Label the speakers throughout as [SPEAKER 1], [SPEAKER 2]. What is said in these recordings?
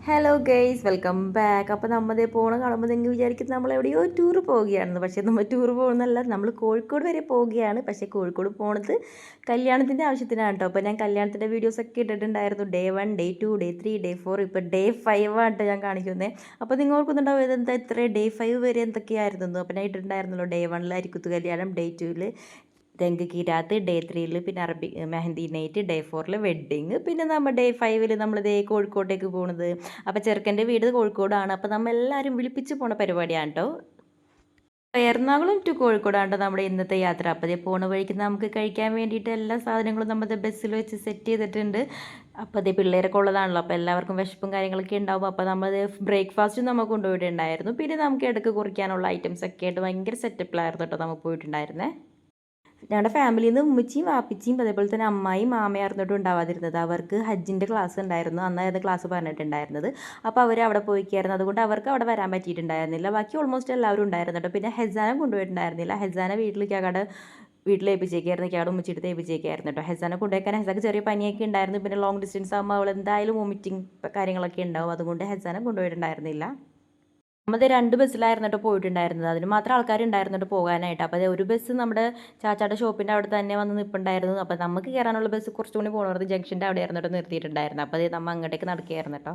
[SPEAKER 1] Hello guys, welcome back. അപ്പോൾ നമ്മൾ പോകണം കാണുമ്പോൾ നിങ്ങൾ വിചാരിക്കുന്നത് നമ്മൾ എവിടെയോ ടൂർ പോവുകയാണെന്ന്. പക്ഷേ നമ്മൾ ടൂർ പോകുന്നതല്ല, നമ്മൾ കോഴിക്കോട് വരെ പോവുകയാണ്. പക്ഷേ കോഴിക്കോട് പോകുന്നത് കല്യാണത്തിൻ്റെ ആവശ്യത്തിനാണ് കേട്ടോ. അപ്പോൾ ഞാൻ കല്യാണത്തിൻ്റെ വീഡിയോസൊക്കെ ഇട്ടിട്ടുണ്ടായിരുന്നു. ഡേ 1, ഡേ 2, ഡേ 3, ഡേ 4, ഇപ്പോൾ ഡേ 5 ആണ് ഞാൻ കാണിക്കുന്നത്. അപ്പോൾ നിങ്ങൾ ഓർക്കുന്നുണ്ടാവും ഇതെന്താ ഇത്ര ഡേ 5 വരെ എന്തൊക്കെയായിരുന്നു. അപ്പോൾ ഞാൻ ഇട്ടിട്ടുണ്ടായിരുന്നല്ലോ, ഡേ 1 അരിക്കുത്ത് കല്യാണം, ഡേ 2 രംഗ് की रात, ഡേ 3 പിന്നെ അറബി മെഹന്തി നൈറ്റ്, ഡേ 4 വെഡ്ഡിങ്, പിന്നെ നമ്മൾ ഡേ 5 നമ്മൾ ദേ കോഴിക്കോട്ടേക്ക് പോകുന്നത്. അപ്പോൾ ചെറുക്കൻ്റെ വീട് കോഴിക്കോടാണ്. അപ്പോൾ നമ്മൾ എല്ലാവരും വിളിപ്പിച്ച് പോണ പരിപാടിയാണ് കേട്ടോ. എറണാകുളം ടു കോഴിക്കോടാണ് നമ്മുടെ ഇന്നത്തെ യാത്ര. അപ്പോൾ അതേ പോണ വഴിക്ക് നമുക്ക് കഴിക്കാൻ വേണ്ടിയിട്ട് എല്ലാ സാധനങ്ങളും നമ്മുടെ ബസ്സിൽ വെച്ച് സെറ്റ് ചെയ്തിട്ടുണ്ട്. അപ്പോൾ അതേ പിള്ളേരൊക്കെ ഉള്ളതാണല്ലോ, അപ്പോൾ എല്ലാവർക്കും വിശപ്പും കാര്യങ്ങളൊക്കെ ഉണ്ടാവും. അപ്പോൾ നമ്മൾ ബ്രേക്ക്ഫാസ്റ്റും നമുക്ക് കൊണ്ടുപോയിട്ടുണ്ടായിരുന്നു. പിന്നെ നമുക്ക് ഇടയ്ക്ക് കുറിക്കാനുള്ള ഐറ്റംസ് ഒക്കെ ആയിട്ട് ഭയങ്കര സെറ്റപ്പിലായിരുന്നു കേട്ടോ നമ്മൾ പോയിട്ടുണ്ടായിരുന്നേ. ഞങ്ങളുടെ ഫാമിലിയിൽ നിന്ന് ഉമ്മച്ചിയും വാപ്പിച്ചിയും അതേപോലെ തന്നെ അമ്മായിയും മാമയായിരുന്നിട്ടും ഉണ്ടാവാതിരുന്നത്. അവർക്ക് ഹജ്ജിൻ്റെ ക്ലാസ് ഉണ്ടായിരുന്നു, അന്നായിരുന്നു ക്ലാസ് പറഞ്ഞിട്ടുണ്ടായിരുന്നത്. അപ്പോൾ അവർ അവിടെ പോയിക്കായിരുന്നു, അതുകൊണ്ട് അവർക്ക് അവിടെ വരാൻ പറ്റിയിട്ടുണ്ടായിരുന്നില്ല. ബാക്കി ഓൾമോസ്റ്റ് എല്ലാവരും ഉണ്ടായിരുന്നു കേട്ടോ. പിന്നെ ഹെസാന കൊണ്ടുപോയിട്ടുണ്ടായിരുന്നില്ല. ഹെസാന വീട്ടിലേപ്പിച്ചേക്കായിരുന്നു, കേടെ ഉമ്മച്ചിട്ട് ഏൽപ്പിച്ചേക്കായിരുന്നു കേട്ടോ. ഹെസാനെ കൊണ്ടുപോയിക്കാൻ ഹെസാക്ക് ചെറിയ പനിയൊക്കെ ഉണ്ടായിരുന്നു. പിന്നെ ലോങ് ഡിസ്റ്റൻസ് ആകുമ്പോൾ അവൾ എന്തായാലും വോമിറ്റിംഗ് കാര്യങ്ങളൊക്കെ ഉണ്ടാവും, അതുകൊണ്ട് ഹെസാനെ കൊണ്ടുപോയിട്ടുണ്ടായിരുന്നില്ല. നമ്മൾ 2 ബസ്സിലായിരുന്നു കേട്ടോ പോയിട്ടുണ്ടായിരുന്നത്. അതിന് മാത്രം ആൾക്കാരുണ്ടായിരുന്നു കേട്ടോ പോകാനായിട്ട്. അപ്പോൾ ഒരു ബസ് നമ്മുടെ ചാച്ചായുടെ ഷോപ്പിൻ്റെ അവിടെ തന്നെ വന്ന് നിൽപ്പുണ്ടായിരുന്നു. അപ്പോൾ നമുക്ക് കയറാനുള്ള ബസ് കുറച്ചുകൂടി പോകണത് ജംഗ്ഷൻ്റെ അവിടെ ആയിരുന്നു കേട്ടോ നിർത്തിയിട്ടുണ്ടായിരുന്നു. അപ്പോൾ നമ്മൾ അങ്ങോട്ടേക്ക് നടക്കുകയായിരുന്നു കേട്ടോ.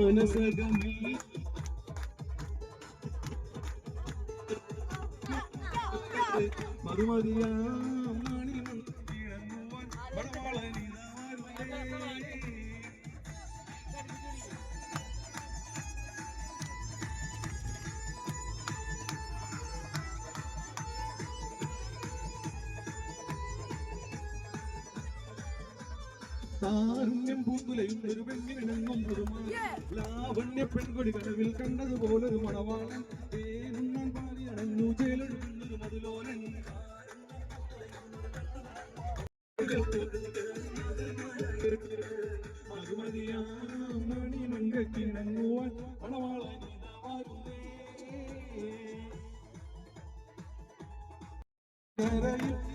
[SPEAKER 2] മനസകമിൽ മറുമതിയാ താരുണ്യം പൂങ്കുലയും ഒരു പെണ്ണിനിണങ്ങും ഒരു ലാവണ്യ പെൺകൊടി കടവിൽ കണ്ടതുപോലൊരു മണവാളൻ തേനുണ്ണാൻ പാലിയടഞ്ഞു ചേലൊഴുകുന്നൊരു മധുലോലൻ മധുമതിയാമണി മങ്കക്കിണങ്ങുവാൻ മണവാളൻ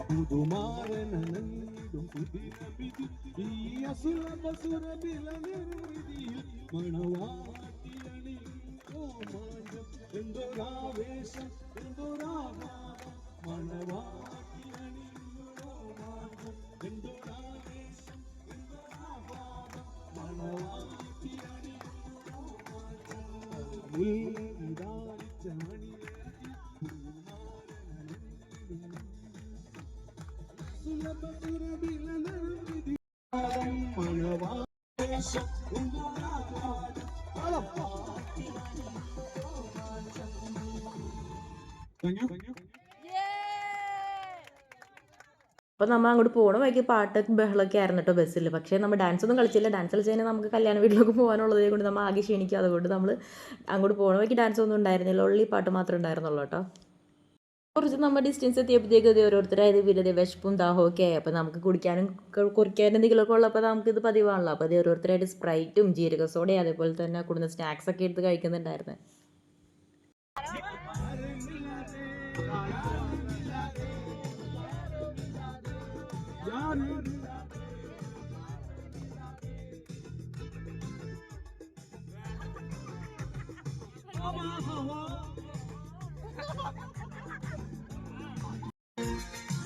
[SPEAKER 2] പുതുമാരനും ഈ അസുരസുരബിലനിൽ മണവാട്ടിയണി രോമാഞ്ചം എന്തൊരാവേശം എന്തൊരാഭാവം മണവാട്ടിയണി രോമാഞ്ചം എന്തൊരാവേശം എന്തൊരാഭാവം മണവാട്ടിയണി രോമാഞ്ചം മണി ആവേശം എന്തോരാകാശം താങ്ക് യു
[SPEAKER 1] അപ്പോൾ നമ്മൾ അങ്ങോട്ട് പോകണ വഴിക്ക് പാട്ടൊക്കെ ബഹളമൊക്കെ ആയിരുന്നു കേട്ടോ ബസ്സിൽ. പക്ഷേ നമ്മൾ ഡാൻസ് ഒന്നും കളിച്ചില്ല. ഡാൻസ് കളിച്ച് കഴിഞ്ഞാൽ നമുക്ക് കല്യാണ വീട്ടിലൊക്കെ പോകാനുള്ളതേ കൊണ്ട് നമ്മൾ ആകെ ക്ഷീണിക്കും. അതുകൊണ്ട് നമ്മൾ അങ്ങോട്ട് പോകണ വഴിക്ക് ഡാൻസ് ഒന്നും ഉണ്ടായിരുന്നില്ല. ഒള്ളി പാട്ട് മാത്രമേ ഉണ്ടായിരുന്നുള്ളൂ കേട്ടോ. കുറച്ച് നമ്മൾ ഡിസ്റ്റൻസ് എത്തിയപ്പോഴത്തേക്ക് ഇത് ഓരോരുത്തരായത് വിരതി വിശപ്പും ദാഹവും ഒക്കെ ആയി. അപ്പോൾ നമുക്ക് കുടിക്കാനും കുറിക്കാനും എന്തെങ്കിലുമൊക്കെ ഉള്ളപ്പോൾ നമുക്കിത് പതിവാണല്ലോ. അപ്പോൾ അത് ഓരോരുത്തരായിട്ട് സ്പ്രൈറ്റും ജീരക സോഡയും അതേപോലെ തന്നെ കൂടുന്ന സ്നാക്സ് ഒക്കെ എടുത്ത് കഴിക്കുന്നുണ്ടായിരുന്നു.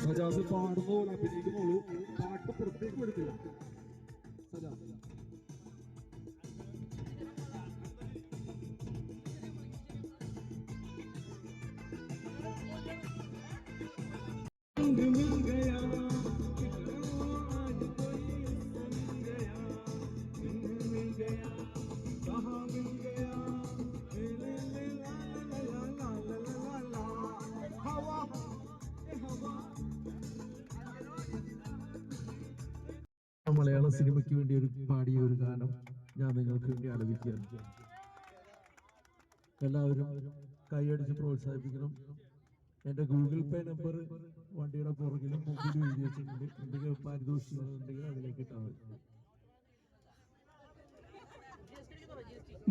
[SPEAKER 2] സജാദ് പാടുമ്പോ അഭിനയിക്കുന്നുള്ളൂ, പാട്ട് പുറത്തേക്ക് കൊടുക്കില്ല. സജാദ് മലയാള സിനിമയ്ക്ക് വേണ്ടി പാടിയ ഒരു ഗാനം ഞാൻ നിങ്ങൾക്ക് വേണ്ടി ആലപിക്കുകയാണ്. എല്ലാവരും കൈയടിച്ച് പ്രോത്സാഹിപ്പിക്കണം. എൻ്റെ ഗൂഗിൾ പേ നമ്പർ വണ്ടിയുടെ പുറകിലും മുമ്പിലും എഴുതി വെച്ചിട്ടുണ്ട്. എന്തെങ്കിലും പാരിതോഷികങ്ങളുണ്ടെങ്കിൽ അതിലേക്ക് ഇട്ടാൽ മതി.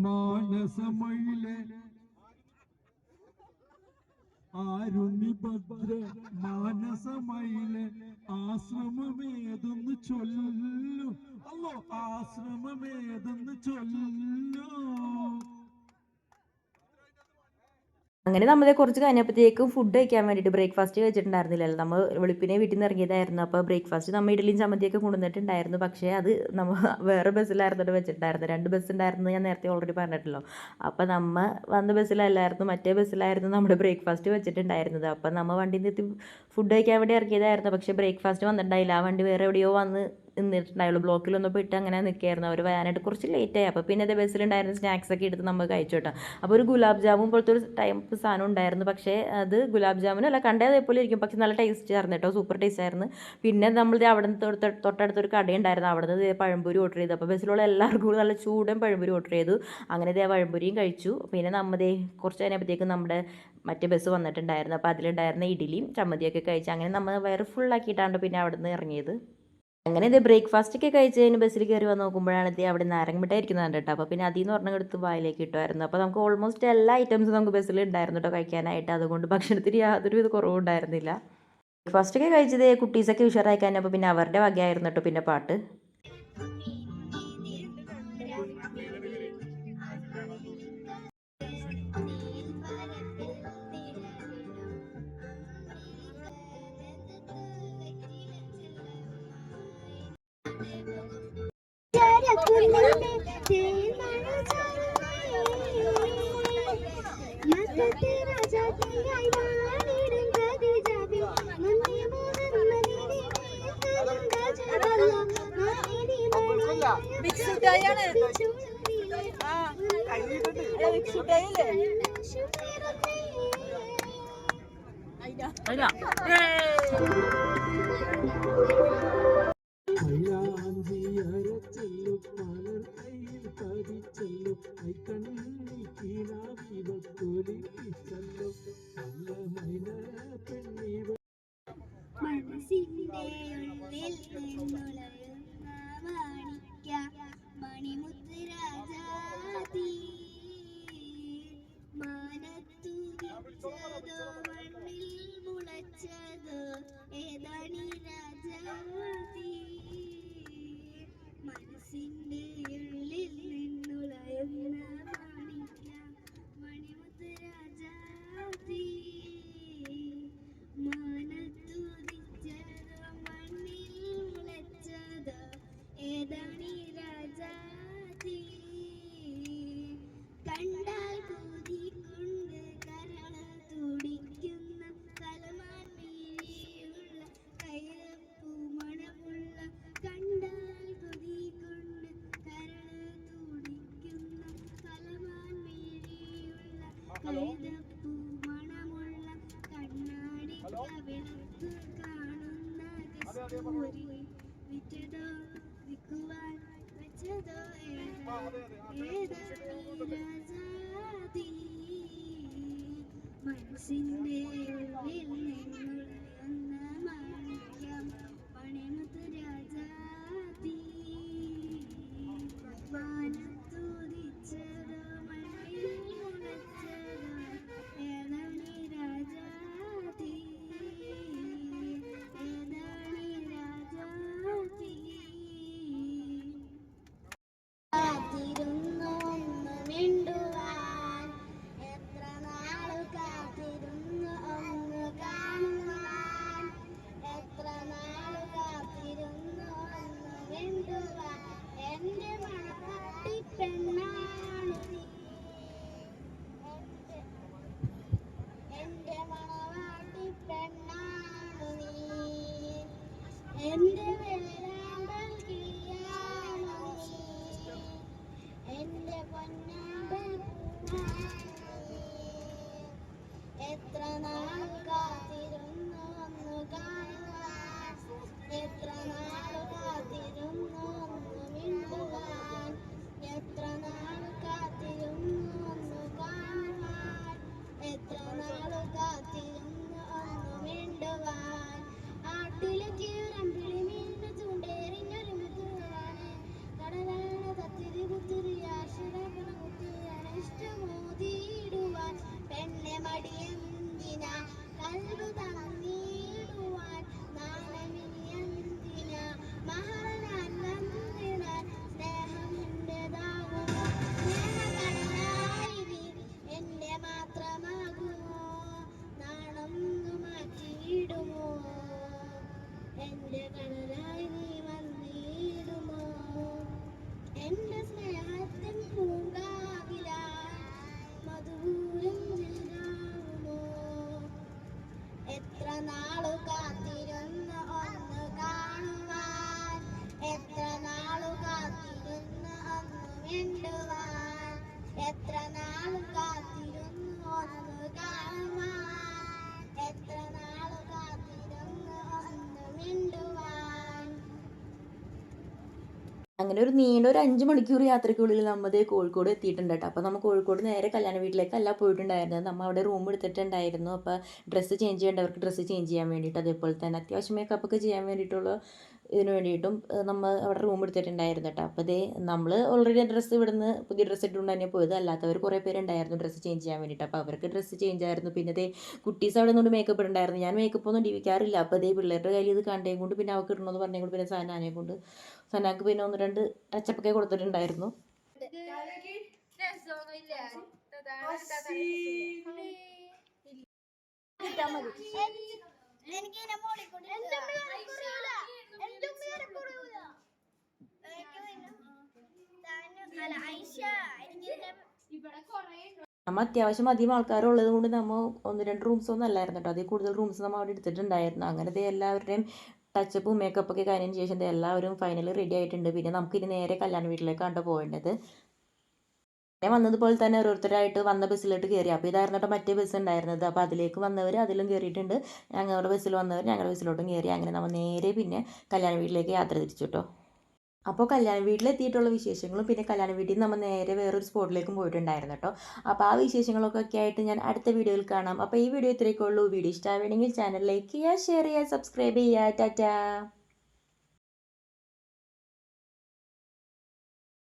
[SPEAKER 2] മാനസമയിലെ ആരുണിഭദ്ര മാനസമയിലെ ആശ്രമമേതൊന്ന് ചൊല്ലു. അല്ലോ ആശ്രമമേതൊന്ന് ചൊല്ലു.
[SPEAKER 1] അങ്ങനെ നമ്മൾ കുറച്ച് കഴിഞ്ഞപ്പോഴത്തേക്കും ഫുഡ് കഴിക്കാൻ വേണ്ടിയിട്ട് ബ്രേക്ക്ഫാസ്റ്റ് കഴിച്ചിട്ടുണ്ടായിരുന്നില്ലല്ലോ. നമ്മൾ വെളുപ്പിനെ വീട്ടിൽ നിന്ന് ഇറങ്ങിയതായിരുന്നു. അപ്പോൾ ബ്രേക്ക്ഫാസ്റ്റ് നമ്മൾ ഇഡലിയും ചമ്മന്തിയൊക്കെ കൊണ്ടുവന്നിട്ടുണ്ടായിരുന്നു. പക്ഷേ അത് നമ്മൾ വേറെ ബസ്സിലായിരുന്നു വെച്ചിട്ടുണ്ടായിരുന്നു. 2 ബസ് ഉണ്ടായിരുന്നു, ഞാൻ നേരത്തെ ഓൾറെഡി പറഞ്ഞിട്ടല്ലോ. അപ്പോൾ നമ്മൾ വന്ന ബസ്സിലല്ലായിരുന്നു, മറ്റേ ബസ്സിലായിരുന്നു നമ്മുടെ ബ്രേക്ക്ഫാസ്റ്റ് വെച്ചിട്ടുണ്ടായിരുന്നത്. അപ്പോൾ നമ്മൾ വണ്ടിയിൽ നിന്ന് ഫുഡ് കഴിക്കാൻ വേണ്ടി ഇറങ്ങിയതായിരുന്നു. പക്ഷേ ബ്രേക്ക്ഫാസ്റ്റ് വന്നിട്ടുണ്ടായില്ല. ആ വണ്ടി വേറെ എവിടെയോ വന്ന് നിന്നിട്ടുണ്ടായുള്ളൂ. ബ്ലോക്കിലൊന്നും പോയിട്ട് അങ്ങനെ നിൽക്കുകയായിരുന്നു. അവർ വരാനായിട്ട് കുറച്ച് ലേറ്റായി. അപ്പോൾ പിന്നെ അത് ബസ്സിലുണ്ടായിരുന്ന സ്നാക്സൊക്കെ എടുത്ത് നമ്മൾ കഴിച്ചു കേട്ടോ. അപ്പോൾ ഒരു ഗുലാബ് ജാമുൻ പോലത്തെ ഒരു ടൈപ്പ് സാധനം ഉണ്ടായിരുന്നു. പക്ഷേ അത് ഗുലാബ് ജാമുനല്ല, കണ്ടതേപോലെ ഇരിക്കും, പക്ഷേ നല്ല ടേസ്റ്റ് ആയിരുന്നു കേട്ടോ, സൂപ്പർ ടേസ്റ്റ് ആയിരുന്നു. പിന്നെ നമ്മൾ അവിടെ നിന്ന് തൊട്ടടുത്തൊരു കടയുണ്ടായിരുന്നു, അവിടെ നിന്ന് പഴംപൊരി ഓർഡർ ചെയ്തു. അപ്പോൾ ബസ്സിലുള്ള എല്ലാവർക്കും നല്ല ചൂടൻ പഴംപൊരി ഓർഡർ ചെയ്തു. അങ്ങനെ പഴംപൊരിയും കഴിച്ചു. പിന്നെ നമ്മൾ കുറച്ച് കഴിഞ്ഞപ്പോഴത്തേക്കും നമ്മുടെ മറ്റേ ബസ് വന്നിട്ടുണ്ടായിരുന്നു. അപ്പോൾ അതിലുണ്ടായിരുന്ന ഇഡലിയും ചമ്മന്തിയൊക്കെ കഴിച്ചു. അങ്ങനെ നമ്മൾ വയറ് ഫുള്ളാക്കിയിട്ടാണ് പിന്നെ അവിടെ നിന്ന് ഇറങ്ങിയത്. അങ്ങനെ ബ്രേക്ക്ഫാസ്റ്റൊക്കെ കഴിച്ച് കഴിഞ്ഞ് ബസ്സിൽ കയറി വന്ന് നോക്കുമ്പോഴാണ് അവിടെ നാരങ്ങ മിഠായി ഇരിക്കുന്നത് കേട്ടോ. അപ്പോൾ പിന്നെ അതിൽ നിന്ന് ഒരെണ്ണം എടുത്ത് വായിലേക്ക് ഇട്ടുമായിരുന്നു. അപ്പോൾ നമുക്ക് ഓൾമോസ്റ്റ് എല്ലാ ഐറ്റംസും നമുക്ക് ബസ്സിൽ ഉണ്ടായിരുന്നു കേട്ടോ കഴിക്കാനായിട്ട്. അതുകൊണ്ട് ഭക്ഷണത്തിന് യാതൊരു കുറവും ഉണ്ടായിരുന്നില്ല. ബ്രേക്ക്ഫാസ്റ്റൊക്കെ കഴിച്ചത് കുട്ടീസൊക്കെ ഉഷാറായി കഴിഞ്ഞപ്പോൾ പിന്നെ അവരുടെ വകയായിരുന്നു കേട്ടോ പിന്നെ പാട്ട്.
[SPEAKER 3] മണിമുത്ത് രാജാതി മാനത്തുതിച്ചതോ മണ്ണിൽ മുളച്ചതോ ഏതാണീ രാജാ ഊരി വിറ്റതോ വിൽക്കുവാൻ വെച്ചതോ രാജാതി മനസ്സിൻ്റെ ഉള്ളിൽ നിന്നുള്ളുന്ന മാണിക്യം പണിമുത്ത് രാജാതി വാനത്തുദിച്ചതോ മണ്ണിൽ മുളച്ചതോ ഏതാണീ രാജാതി ഏതാണീ രാജാതി കാത്തിരുന്നു ഒന്ന് മിണ്ടുവാൻ എത്ര നാളു കാത്തിരുന്നു ഒന്ന് കാണുവാൻ എത്ര നാളു കാത്തിരുന്നു ഒന്ന് മിണ്ടുവാൻ എന്റെ മണവാട്ടി പെണ്ണാണു നീ എന്റെ മണവാട്ടി പെണ്ണാണു നീ എന്റെ വേലാമ്പൽ കിളിയാണു നീ എന്റെ പൊന്നാമ്പൽ പൂവാണു നീ എത്ര നാൾ കാത്തിരുന്നു ഒന്ന് കാണുവാൻ എത്ര നാൾ കാത്തിരുന്നു ഒന്ന് മിണ്ടുവാൻ എത്ര നാൾ കാത്തിരുന്നു ഒന്ന് കാണുവാൻ എത്ര നാൾ കാത്തിരുന്നു ഒന്ന് മിണ്ടുവാൻ ആട്ടിലേക്ക് രമ്പിളി മീനിന്റെ ചൂണ്ടേറിഞ്ഞൊരു മുത്തുവാണ് കടലാണ് തത്തിരി കുത്തിരി ആശിടകണ കുത്തിയാണ് ഇഷ്ടമോതിയിടുവാൻ പെണ്ണെ മടിയെന്തിനാ കൽബ് തന്നിടുവാൻ നാണമിനിയെന്തിനാ മഹറനാൻ സ്നേഹമുണ്ടതാകുമോ സ്നേഹകടലായി നീ എന്റെ മാത്രമാകുമോ നാണം മാറ്റിയിടുമോ എന്റെ കടലായി നീ വന്നിടുമോ എന്റെ സ്നേഹത്തിൻ പൂങ്കാവിലായി മധുരം ചിരാവുമോ എത്ര നാളു കാത്തിരുന്ന് ഒന്ന് കാണുവാൻ എത്ര നാളു കാത്തിരുന്ന് ഒന്ന് മിണ്ടുവാൻ എത്ര നാളു കാത്തിരുന്ന് ഒന്ന് കാണുവാൻ എത്ര നാളു കാത്തിരുന്ന് ഒന്ന് മിണ്ടുവാൻ
[SPEAKER 1] അങ്ങനെ ഒരു നീണ്ട ഒരു 5 മണിക്കൂർ യാത്രയ്ക്കുള്ളിൽ നമ്മൾ കോഴിക്കോട് എത്തിയിട്ടുണ്ട് കേട്ടോ. അപ്പോൾ നമ്മൾ കോഴിക്കോട് നേരെ കല്യാണ വീട്ടിലേക്കല്ല പോയിട്ടുണ്ടായിരുന്നത്, നമ്മൾ അവിടെ റൂം എടുത്തിട്ടുണ്ടായിരുന്നു. അപ്പോൾ ഡ്രസ്സ് ചേഞ്ച് ചെയ്യേണ്ടവർക്ക് ഡ്രസ്സ് ചേഞ്ച് ചെയ്യാൻ വേണ്ടിയിട്ട്, അതേപോലെ തന്നെ അത്യാവശ്യം മേക്കപ്പൊക്കെ ചെയ്യാൻ വേണ്ടിയിട്ടുള്ള ഇതിന് വേണ്ടിയിട്ടും നമ്മൾ അവിടെ റൂം എടുത്തിട്ടുണ്ടായിരുന്നു കേട്ടോ. അപ്പോൾ നമ്മൾ ഓൾറെഡി ഡ്രസ്സ് ഇവിടുന്ന് പുതിയ ഡ്രസ്സ് ഇട്ടുകൊണ്ട് തന്നെ പോയത്, അല്ലാത്തവർ കുറേ പേരുണ്ടായിരുന്നു ഡ്രസ്സ് ചേഞ്ച് ചെയ്യാൻ വേണ്ടിയിട്ട്. അപ്പോൾ അവർക്ക് ഡ്രസ്സ് ചേഞ്ച് ആയിരുന്നു. പിന്നെ കുട്ടീസ് അവിടെ നിന്നുകൊണ്ട് മേക്കപ്പ് ഇട്ടുണ്ടായിരുന്നു. ഞാൻ മേക്കപ്പ് ഒന്നും ഇടിവിക്കാറില്ല. അപ്പോൾ പിള്ളേരുടെ കയ്യിൽ ഇത് കണ്ടേയും കൊണ്ട് പിന്നെ അവർക്ക് ഇടണമെന്ന് പറഞ്ഞേ കൊണ്ട് പിന്നെ സനാനെ കൊണ്ട് സനാക്ക് പിന്നെ 1-2 ടച്ചപ്പൊക്കെ കൊടുത്തിട്ടുണ്ടായിരുന്നു. നമ്മൾ അത്യാവശ്യം അധികം ആൾക്കാരുള്ളത് കൊണ്ട് നമ്മൾ 1-2 റൂംസ് ഒന്നും അല്ലായിരുന്നു കേട്ടോ, അതിൽ കൂടുതൽ റൂംസ് നമ്മൾ അവിടെ എടുത്തിട്ടുണ്ടായിരുന്നു. അങ്ങനെ എല്ലാവരുടെയും ടച്ചപ്പും മേക്കപ്പൊക്കെ കഴിഞ്ഞതിന് ശേഷം എല്ലാവരും ഫൈനലി റെഡി ആയിട്ടുണ്ട്. പിന്നെ നമുക്കിനി നേരെ കല്യാണ വീട്ടിലേക്കാണ് പോകേണ്ടത്. പിന്നെ വന്നതുപോലെ തന്നെ ഓരോരുത്തരായിട്ട് വന്ന ബസ്സിലോട്ട് കയറി. അപ്പോൾ ഇതായിരുന്നു കേട്ടോ മറ്റേ ബസ് ഉണ്ടായിരുന്നത്. അപ്പോൾ അതിലേക്ക് വന്നവർ അതിലും കയറിയിട്ടുണ്ട്, ഞങ്ങളുടെ ബസ്സിൽ വന്നവർ ഞങ്ങളുടെ ബസ്സിലോട്ടും കയറി. അങ്ങനെ നമ്മൾ നേരെ പിന്നെ കല്യാണ വീട്ടിലേക്ക് യാത്ര തിരിച്ചു കേട്ടോ. അപ്പോൾ കല്യാണ വീട്ടിലെത്തിയിട്ടുള്ള വിശേഷങ്ങളും പിന്നെ കല്യാണ വീട്ടിൽ നിന്ന് നമ്മൾ നേരെ വേറൊരു സ്പോട്ടിലേക്കും പോയിട്ടുണ്ടായിരുന്നു കേട്ടോ. അപ്പോൾ ആ വിശേഷങ്ങളൊക്കെ ആയിട്ട് ഞാൻ അടുത്ത വീഡിയോയിൽ കാണാം. അപ്പോൾ ഈ വീഡിയോ ഇത്രയൊക്കെ ഉള്ളൂ. വീഡിയോ ഇഷ്ടമാവുകയാണെങ്കിൽ ചാനൽ ലൈക്ക് ചെയ്യുക, ഷെയർ ചെയ്യുക, സബ്സ്ക്രൈബ് ചെയ്യുക. ടാറ്റാ.